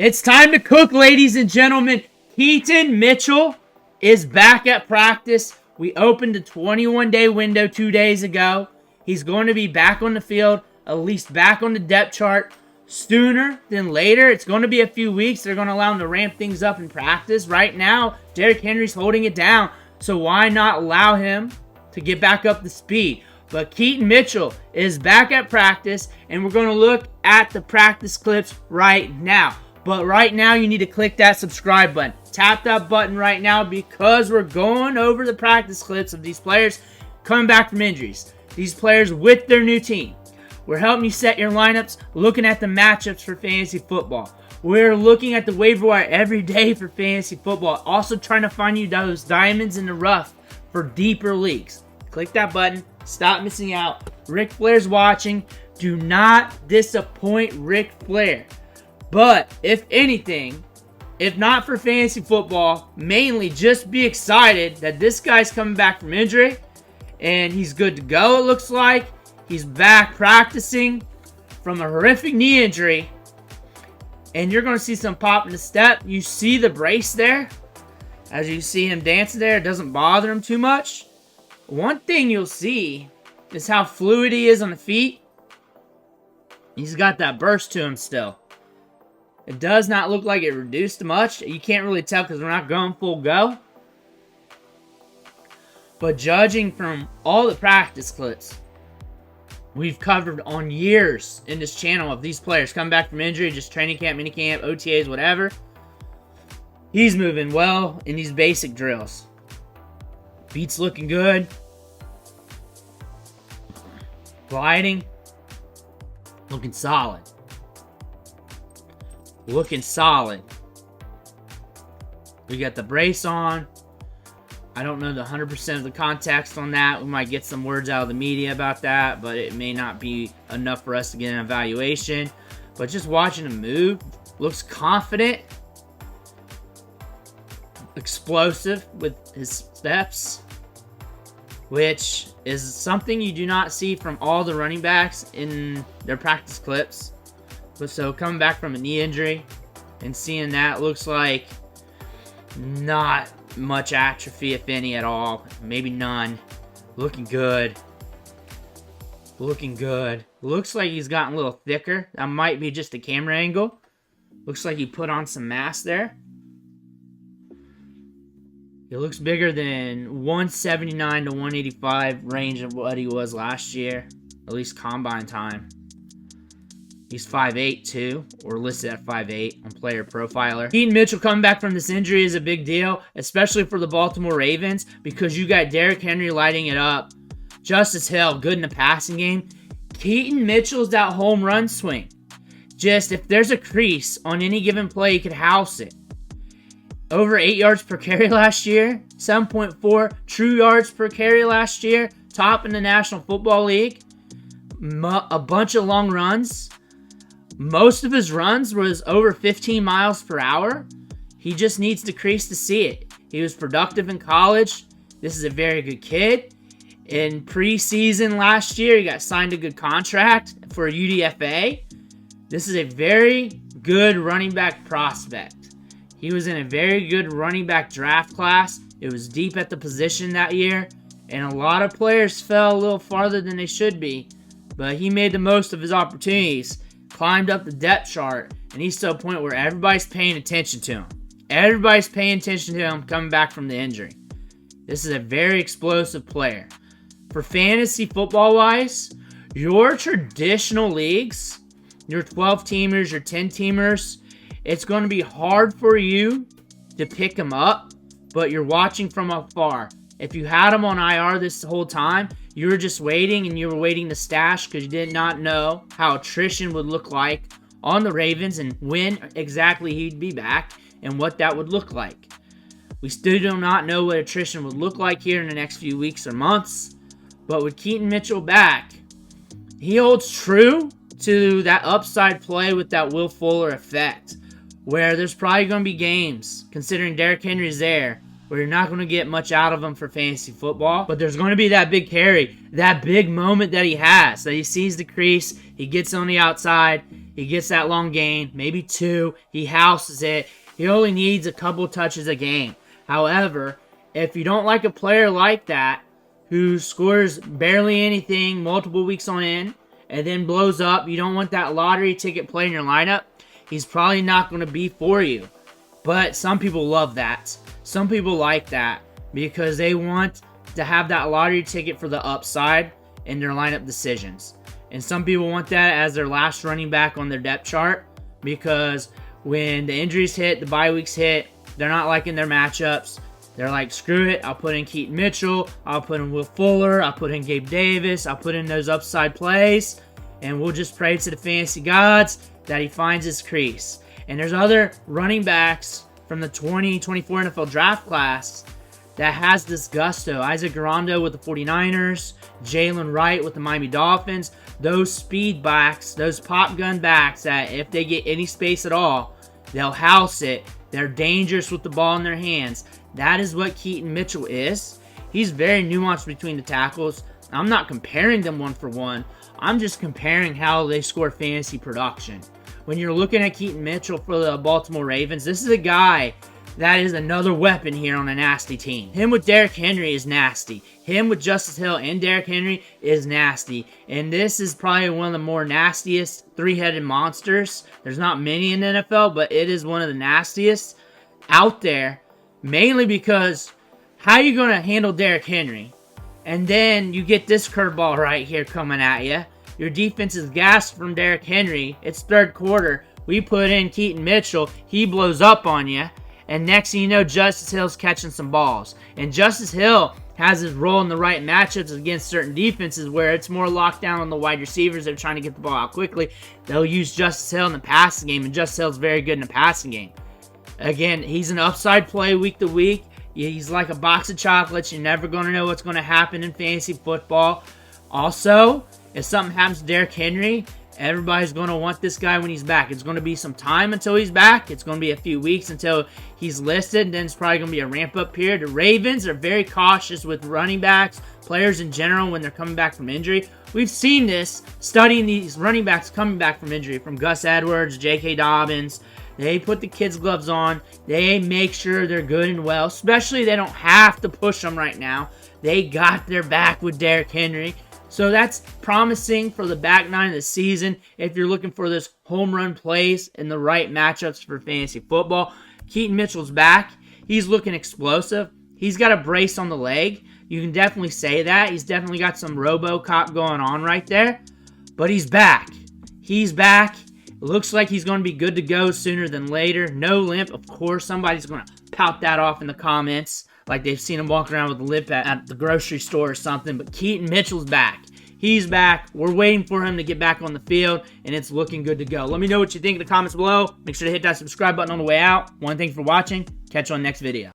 It's time to cook, ladies and gentlemen. Keaton Mitchell is back at practice. We opened a 21-day window 2 days ago. He's going to be back on the field, at least back on the depth chart sooner than later. It's going to be a few weeks. They're going to allow him to ramp things up in practice. Right now, Derrick Henry's holding it down, so why not allow him to get back up to speed? But Keaton Mitchell is back at practice, and we're going to look at the practice clips right now. But right now, you need to click that subscribe button. Tap that button right now because we're going over the practice clips of these players coming back from injuries. These players with their new team. We're helping you set your lineups, looking at the matchups for fantasy football. We're looking at the waiver wire every day for fantasy football. Also trying to find you those diamonds in the rough for deeper leagues. Click that button. Stop missing out. Ric Flair's watching. Do not disappoint Ric Flair. But, if anything, if not for fantasy football, mainly just be excited that this guy's coming back from injury and he's good to go, it looks like. He's back practicing from a horrific knee injury. And you're going to see some pop in the step. You see the brace there. As you see him dancing there, it doesn't bother him too much. One thing you'll see is how fluid he is on the feet. He's got that burst to him still. It does not look like it reduced much. You can't really tell because we're not going full go. But judging from all the practice clips we've covered on years in this channel of these players coming back from injury, just training camp, minicamp, OTAs, whatever, he's moving well in these basic drills. Feet's looking good. Gliding. Looking solid. Looking solid. We got the brace on. I don't know the 100% of the context on that. We might get some words out of the media about that, but it may not be enough for us to get an evaluation. But just watching him move, looks confident, explosive with his steps, which is something you do not see from all the running backs in their practice clips. But so coming back from a knee injury and seeing that, looks like not much atrophy, if any at all. Maybe none. Looking good. Looking good. Looks like he's gotten a little thicker. That might be just a camera angle. Looks like he put on some mass there. He looks bigger than 179 to 185 range of what he was last year. At least combine time. He's 5'8", too, or listed at 5'8" on Player Profiler. Keaton Mitchell coming back from this injury is a big deal, especially for the Baltimore Ravens, because you got Derrick Henry lighting it up. Justice Hill, good in the passing game. Keaton Mitchell's that home run swing. Just, if there's a crease on any given play, you could house it. Over 8 yards per carry last year. 7.4 true yards per carry last year. Top in the National Football League. A bunch of long runs. Most of his runs was over 15 miles per hour. He just needs to crease to see it. He was productive in college. This is a very good kid. In preseason last year, he got signed a good contract for UDFA. This is a very good running back prospect. He was in a very good running back draft class. It was deep at the position that year, and a lot of players fell a little farther than they should be. But he made the most of his opportunities. Climbed up the depth chart, and he's to a point where everybody's paying attention to him. Everybody's paying attention to him coming back from the injury. This is a very explosive player. For fantasy football-wise, your traditional leagues, your 12-teamers, your 10-teamers, it's going to be hard for you to pick him up, but you're watching from afar. If you had him on IR this whole time, you were just waiting, and you were waiting to stash because you did not know how attrition would look like on the Ravens and when exactly he'd be back and what that would look like. We still do not know what attrition would look like here in the next few weeks or months, but with Keaton Mitchell back, he holds true to that upside play with that Will Fuller effect, where there's probably going to be games, considering Derrick Henry's there, where you're not going to get much out of him for fantasy football. But there's going to be that big carry, that big moment that he has, that he sees the crease, he gets on the outside, He gets that long gain, maybe 2. He houses it. He only needs a couple touches a game. However, if you don't like a player like that, who scores barely anything multiple weeks on end, and then blows up, you don't want that lottery ticket play in your lineup, he's probably not going to be for you. But some people love that. Some people like that because they want to have that lottery ticket for the upside in their lineup decisions. And some people want that as their last running back on their depth chart because when the injuries hit, the bye weeks hit, they're not liking their matchups. They're like, screw it, I'll put in Keaton Mitchell, I'll put in Will Fuller, I'll put in Gabe Davis, I'll put in those upside plays, and we'll just pray to the fantasy gods that he finds his crease. And there's other running backs from the 2024 NFL draft class that has this gusto. Isaac Garando with the 49ers, Jalen Wright with the Miami Dolphins. Those speed backs, those pop gun backs that if they get any space at all, they'll house it. They're dangerous with the ball in their hands. That is what Keaton Mitchell is. He's very nuanced between the tackles. I'm not comparing them one for one. I'm just comparing how they score fantasy production. When you're looking at Keaton Mitchell for the Baltimore Ravens, this is a guy that is another weapon here on a nasty team. Him with Derrick Henry is nasty. Him with Justice Hill and Derrick Henry is nasty. And this is probably one of the more nastiest three-headed monsters. There's not many in the NFL, but it is one of the nastiest out there. Mainly because how are you going to handle Derrick Henry? And then you get this curveball right here coming at you. Your defense is gassed from Derrick Henry. It's third quarter. We put in Keaton Mitchell. He blows up on you. And next thing you know, Justice Hill's catching some balls. And Justice Hill has his role in the right matchups against certain defenses where it's more locked down on the wide receivers. They're trying to get the ball out quickly. They'll use Justice Hill in the passing game, and Justice Hill's very good in the passing game. Again, he's an upside play week to week. He's like a box of chocolates. You're never going to know what's going to happen in fantasy football. Also, if something happens to Derrick Henry, everybody's going to want this guy when he's back. It's going to be some time until he's back. It's going to be a few weeks until he's listed. And then it's probably going to be a ramp-up period. The Ravens are very cautious with running backs, players in general, when they're coming back from injury. We've seen this studying these running backs coming back from injury, from Gus Edwards, J.K. Dobbins. They put the kids' gloves on. They make sure they're good and well. Especially they don't have to push them right now. They got their back with Derrick Henry. So that's promising for the back nine of the season if you're looking for this home run plays and the right matchups for fantasy football. Keaton Mitchell's back. He's looking explosive. He's got a brace on the leg. You can definitely say that. He's definitely got some RoboCop going on right there. But he's back. He's back. It looks like he's going to be good to go sooner than later. No limp. Of course, somebody's going to pout that off in the comments like they've seen him walking around with a limp at the grocery store or something. But Keaton Mitchell's back. He's back. We're waiting for him to get back on the field, and it's looking good to go. Let me know what you think in the comments below. Make sure to hit that subscribe button on the way out. Thank you for watching. Catch you on the next video.